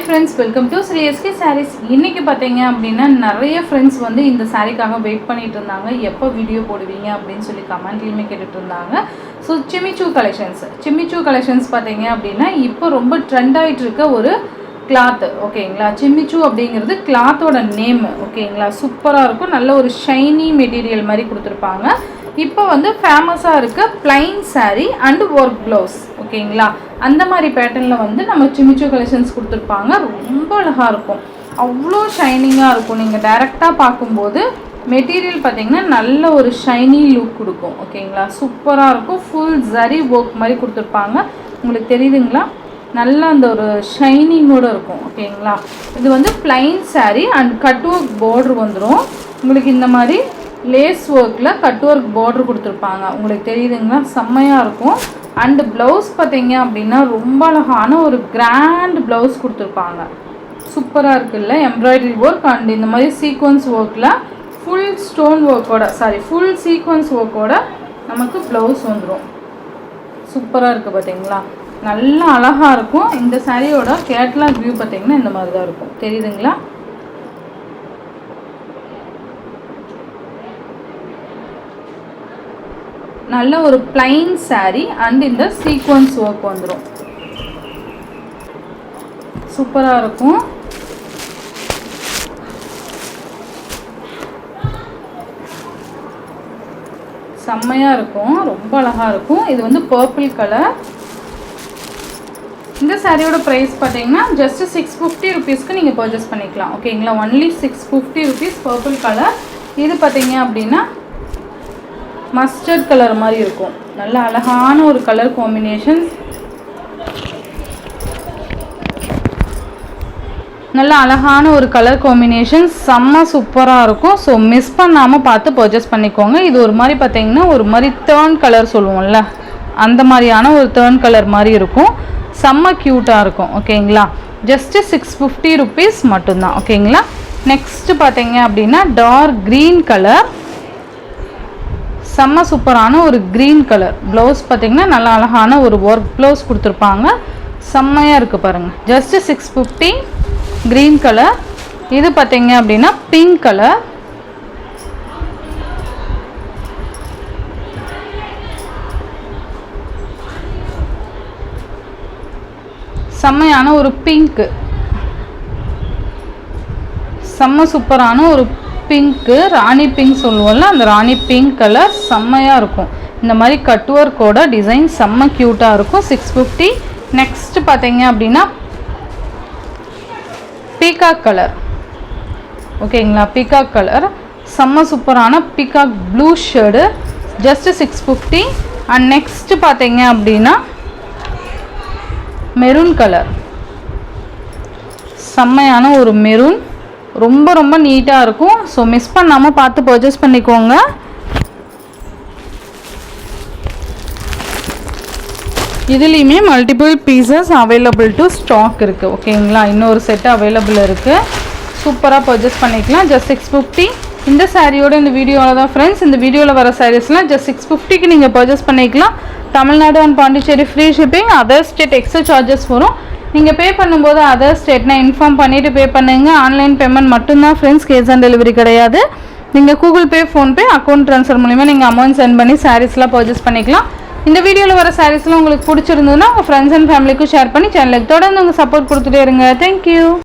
friends, welcome to Sri SK Sarees. இன்னைக்கு பாத்தீங்க அப்படினா நிறைய friends வந்து இந்த சாரிக்காக வெயிட் பண்ணிட்டு இருந்தாங்க. எப்போ வீடியோ போடுவீங்க அப்படினு சொல்லி கமெண்ட்லயே கேட்டுட்டு இருந்தாங்க. சோ Chimmy Choo collections பாத்தீங்க அப்படினா இப்போ ரொம்ப ட்ரெண்ட் ஆயிட்டு இருக்க ஒரு cloth. ஓகேங்களா? Chimmy Choo அப்படிங்கிறது cloth-ஓட நேம். ஓகேங்களா? சூப்பரா இருக்கும். நல்ல ஒரு ஷைனி மெட்டீரியல் மாதிரி கொடுத்திருப்பாங்க. இப்போ வந்து ஃபேமஸா இருக்க plain saree and work blouse. ஓகேங்களா? அந்த மாதிரி பேட்டர்ன்ல வந்து நம்ம Chimmy Choo collections கொடுத்திருப்பாங்க. ரொம்ப அழகா இருக்கும். அவ்வளோ ஷைனிங்கா இருக்கும். நீங்க டைரக்ட்டா பாக்கும்போது மெட்டீரியல் பாத்தீங்கன்னா நல்ல ஒரு ஷைனி லுக் கொடுக்கும். ஓகேங்களா? சூப்பரா இருக்கும். full zari work மாதிரி கொடுத்திருப்பாங்க. உங்களுக்கு தெரியுதுங்களா? நல்ல அந்த ஒரு ஷைனிங்கோட இருக்கும். ஓகேங்களா? இது வந்து plain saree and cut work border வந்துரும். உங்களுக்கு இந்த மாதிரி லேஸ் ஒர்க்ல கட் ஒர்க் border கொடுத்திருப்பாங்க. உங்களுக்கு தெரியுதுங்களா? செம்மையா இருக்கும். and blouse பாத்தீங்க அப்படினா ரொம்ப அழகான ஒரு grand blouse கொடுத்திருப்பாங்க. சூப்பரா இருக்குல்ல? எம்ப்ராய்டரி work and இந்த மாதிரி sequence workல full stone work ஓட full sequence work ஓட நமக்கு blouse வந்துரும். சூப்பரா இருக்கு பாத்தீங்களா? நல்ல அழகா இருக்கும். இந்த சாரியோட கேட்டலாக் வியூ பாத்தீங்கன்னா இந்த மாதிரி தான் இருக்கும். தெரியுதுங்களா? நல்ல ஒரு plain saree and இந்த sequence work வந்துரும். சூப்பரா இருக்கும். செம்மையா இருக்கும். ரொம்ப அழகா இருக்கும். இது வந்து purple கலர். இந்த சாரியோட பிரைஸ் பாத்தீங்கன்னா just 650 rupeesக்கு நீங்க பர்ச்சேஸ் பண்ணிக்கலாம். ஓகேங்களா? only 650 rupees purple colour. இது பாத்தீங்க அப்படினா மஸ்டர்ட் கலர் மாதிரி இருக்கும். நல்ல அழகான ஒரு கலர் காம்பினேஷன். நல்ல அழகான ஒரு கலர் காம்பினேஷன். செம்ம சூப்பரா இருக்கும். ஸோ மிஸ் பண்ணாம பார்த்து பர்ச்சேஸ் பண்ணிக்கோங்க. இது ஒரு மாதிரி பார்த்தீங்கன்னா ஒரு மாதிரி டர்ன் கலர் சொல்லுவோம்ல, அந்த மாதிரியான ஒரு டர்ன் கலர் மாதிரி இருக்கும். செம்ம க்யூட்டாக இருக்கும். ஓகேங்களா? ஜஸ்ட் 650 rupees மட்டும்தான். ஓகேங்களா? நெக்ஸ்ட் பார்த்தீங்க அப்படின்னா டார்க் க்ரீன் கலர். செம்ம சூப்பரான ஒரு க்ரீன் கலர் ப்ளவுஸ் பார்த்தீங்கன்னா நல்ல அழகான ஒரு ஒர்க் ப்ளவுஸ் கொடுத்துருப்பாங்க. செம்மையாக இருக்குது பாருங்கள். Just 650 green colour. இது பார்த்தீங்க அப்படின்னா பிங்க் கலர். செம்மையான ஒரு பிங்க். செம்ம சூப்பரான ஒரு பிங்க்கு, ராணி பிங்க் சொல்லுவோம்ல, அந்த ராணி பிங்க் கலர் செம்மையாக இருக்கும். இந்த மாதிரி கட் ஒர்க்கோட டிசைன் செம்ம க்யூட்டாக இருக்கும். 650. நெக்ஸ்ட் பார்த்தீங்க அப்படின்னா பீகாக் கலர். ஓகேங்களா? பீகாக் கலர் செம்ம சூப்பரான peacock blue shade. Just 650. And next பார்த்தீங்க அப்படின்னா மெரூன் கலர். செம்மையான ஒரு மெரூன். ரொம்ப ரொம்ப நீட்டாக இருக்கும். ஸோ மிஸ் பண்ணாமல் பார்த்து பர்ச்சேஸ் பண்ணிக்கோங்க. இதுலேயுமே multiple pieces available to stock இருக்குது. ஓகேங்களா? இன்னொரு செட்டு அவைலபிள் இருக்குது. சூப்பராக பர்ச்சேஸ் பண்ணிக்கலாம். ஜஸ்ட் 650. இந்த சாரியோட இந்த வீடியோவில் தான் ஃப்ரெண்ட்ஸ், இந்த வீடியோவில் வர சாரீஸ்லாம் ஜஸ்ட் 650க்கு நீங்கள் பர்ச்சேஸ் பண்ணிக்கலாம். Tamil Nadu and Pondicherry free shipping. Other state extra charges வரும். நீங்கள் பே பண்ணும்போது அதர் ஸ்டேட்னா இன்ஃபார்ம் பண்ணிவிட்டு பே பண்ணுங்கள். ஆன்லைன் பேமெண்ட் மட்டும்தான் ஃப்ரெண்ட்ஸ், கேஷ் ஆன் டெலிவரி கிடையாது. நீங்கள் Google Pay, PhonePe, account transfer மூலிமா நீங்கள் அமௌண்ட் சென்ட் பண்ணி சாரீஸ்லாம் பர்ச்சேஸ் பண்ணிக்கலாம். இந்த வீடியோவில் வர சாரீஸ்லாம் உங்களுக்கு பிடிச்சிருந்ததுன்னா உங்கள் ஃப்ரெண்ட்ஸ் அண்ட் ஃபேமிலிக்கும் ஷேர் பண்ணி சேனலுக்கு தொடர்ந்து உங்கள் சப்போர்ட் கொடுத்துட்டே இருங்க. தேங்க்யூ.